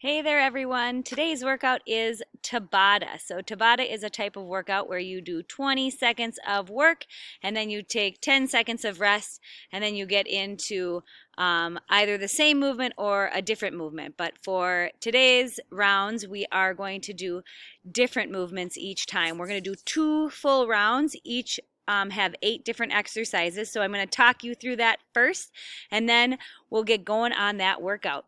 Hey there everyone. Today's workout is Tabata. So Tabata is a type of workout where you do 20 seconds of work and then you take 10 seconds of rest and then you get into either the same movement or a different movement. But for today's rounds, we are going to do different movements each time. We're going to do 2 full rounds. Each have 8 different exercises. So I'm going to talk you through that first and then we'll get going on that workout.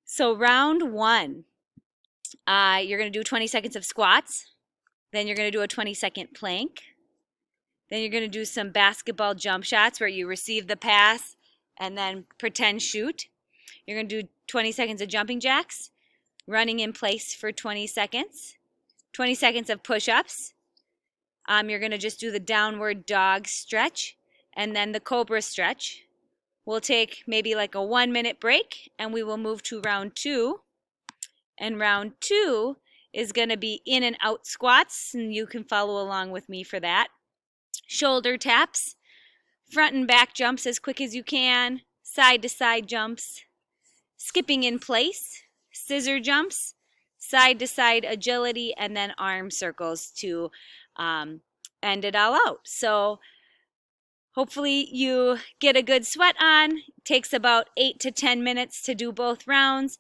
So round 1, you're going to do 20 seconds of squats. Then you're going to do a 20-second plank. Then you're going to do some basketball jump shots where you receive the pass and then pretend shoot. You're going to do 20 seconds of jumping jacks, running in place for 20 seconds, 20 seconds of push-ups. You're going to just do the downward dog stretch and then the cobra stretch. We'll take maybe like a 1-minute break and we will move to round 2. And round 2 is going to be in and out squats, and you can follow along with me for that. Shoulder taps, front and back jumps as quick as you can, side to side jumps, skipping in place, scissor jumps, side to side agility, and then arm circles to end it all out. So hopefully you get a good sweat on. It takes about 8 to 10 minutes to do both rounds.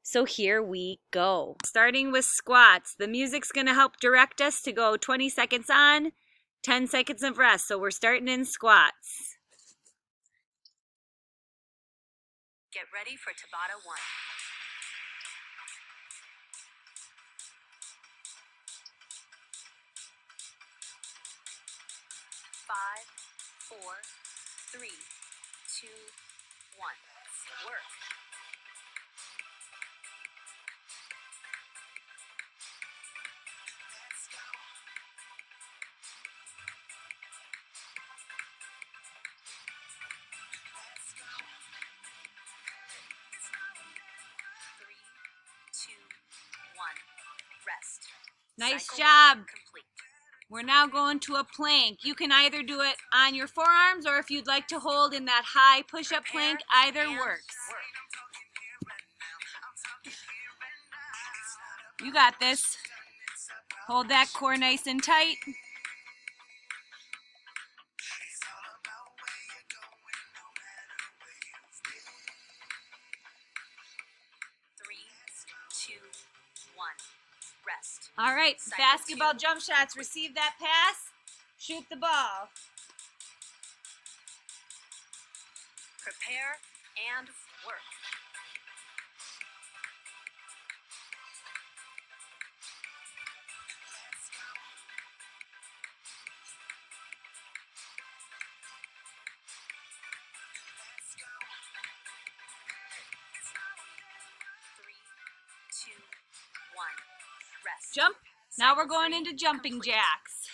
So here we go. Starting with squats. The music's going to help direct us to go 20 seconds on, 10 seconds of rest. So we're starting in squats. Get ready for Tabata 1. 5, 4, 3, 2, 1. Work. Rest. Nice Cycle job. Complete. We're now going to a plank. You can either do it on your forearms or if you'd like to hold in that high push-up plank, either works. You got this. Hold that core nice and tight. Rest. All right, basketball jump shots. Receive that pass, shoot the ball. Prepare and work. Three, two, one. Rest. Jump. Now we're going into jumping jacks.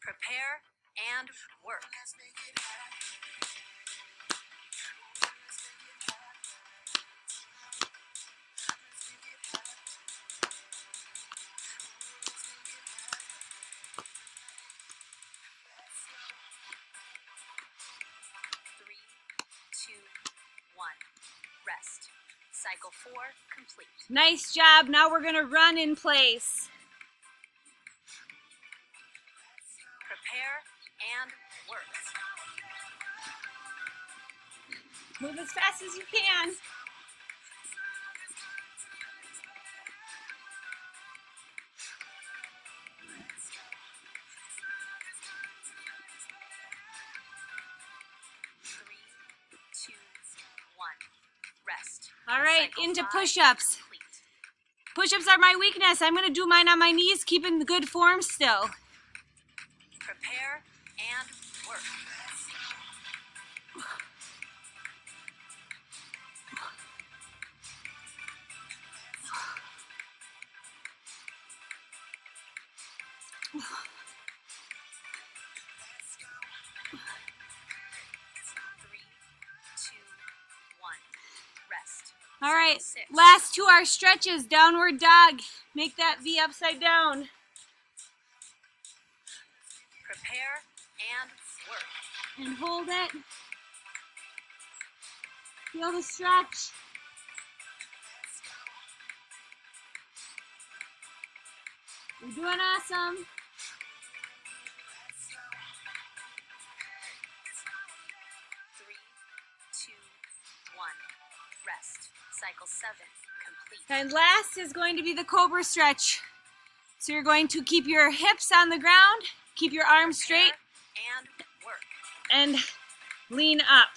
Prepare and work. Three, two, one. Rest. Cycle 4 complete. Nice job. Now we're going to run in place. Prepare and work. Move as fast as you can. Three, two, one. Rest. All right, Cycle into 5 push-ups. complete. Push-ups are my weakness. I'm going to do mine on my knees, keeping the good form still. Prepare and work. Three, two, one. Rest. All right, Cycle 6. last 2 are stretches. Downward dog. Make that V upside down. Prepare and work. And hold it. Feel the stretch. You're doing awesome. 3, 2, 1. Rest. Cycle 7 complete. And last is going to be the cobra stretch. So you're going to keep your hips on the ground, keep your arms straight, and work. and lean up.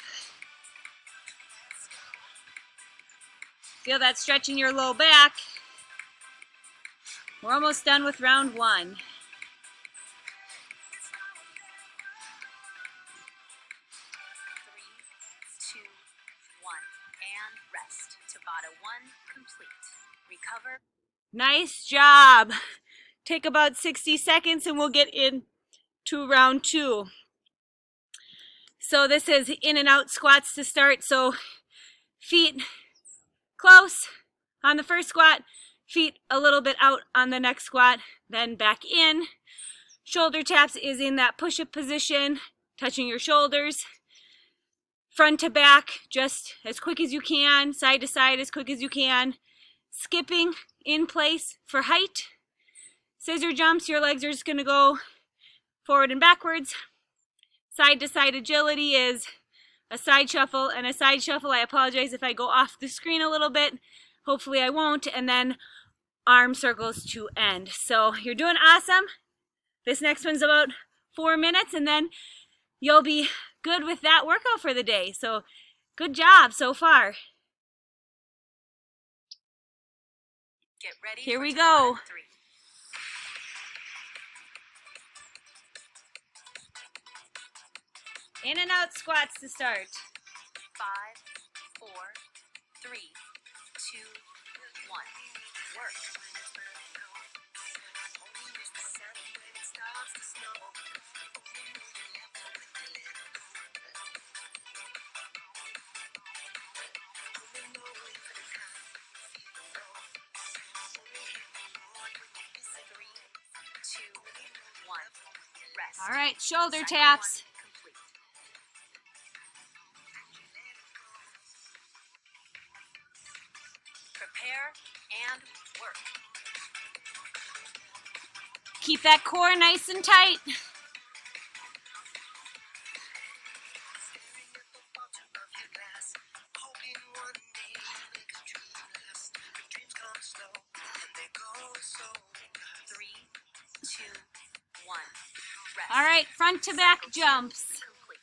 Feel that stretch in your low back. We're almost done with round 1. 3, 2, 1. And rest. Tabata 1 complete. Recover. Nice job. Take about 60 seconds and we'll get into round 2. So this is in and out squats to start. So feet close on the first squat, feet a little bit out on the next squat, then back in. Shoulder taps is in that push-up position, touching your shoulders. Front to back, just as quick as you can, side to side as quick as you can. Skipping in place for height. Scissor jumps, your legs are just gonna go forward and backwards. Side to side agility is a side shuffle and a side shuffle. I apologize if I go off the screen a little bit. Hopefully I won't. And then arm circles to end. So you're doing awesome. This next one's about 4 minutes and then you'll be good with that workout for the day. So good job so far. Get ready. Here for we Tabata go. 3. In and out squats to start. 5, 4, 3, 2, 1. Work. 3, 2, 1. Rest. All right, shoulder Cycle taps. 1 complete. Prepare and work. Keep that core nice and tight. Three, two, one. Rest. All right, front to back jumps. Complete.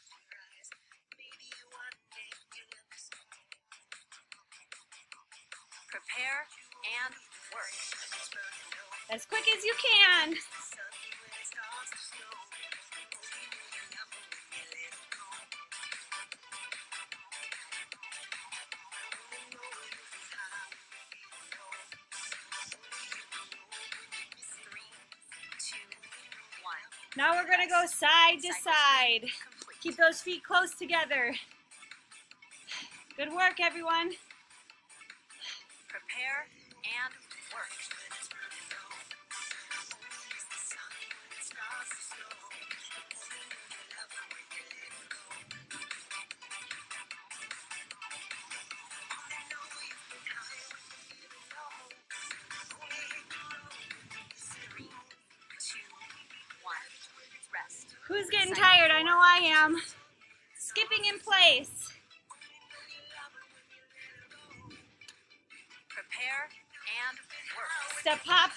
Prepare and work. As quick as you can. Three, two, one. Now we're gonna go side to side. Complete. Keep those feet close together. Good work, everyone. Prepare and work. Three, two, one. Rest. Who's getting tired? I know I am. Skipping in place. Prepare and work. Step hop.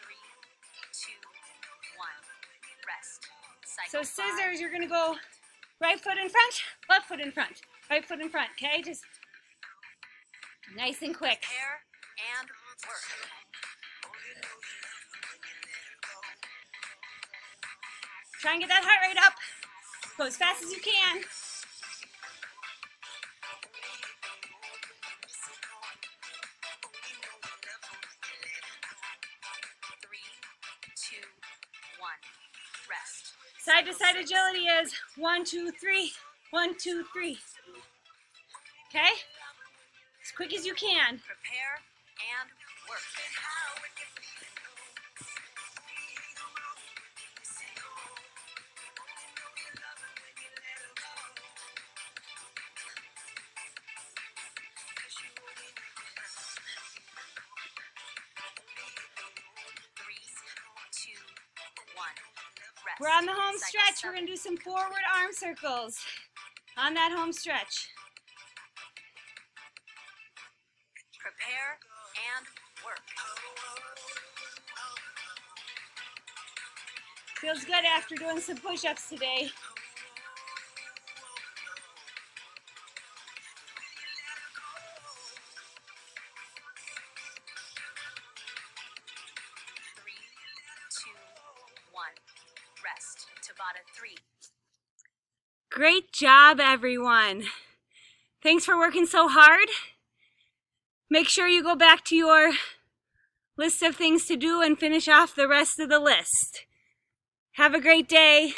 Three, two, one. Rest. So Cycle 5. scissors, you're gonna go right foot in front, left foot in front, right foot in front, okay? Just nice and quick. Prepare and work. Try and get that heart rate up. Go as fast as you can. Three, two, one. Rest. Side to side agility is 1, 2, 3, 1, 2, 3. Okay? As quick as you can. Prepare and work. Three, two, one. Rest. We're on the home Cycle stretch. We're 7. going to do some forward arm circles on that home stretch. Prepare and work. Feels good after doing some push-ups today. Three, two, one. Rest. Tabata 3. Great job, everyone. Thanks for working so hard. Make sure you go back to your list of things to do and finish off the rest of the list. Have a great day.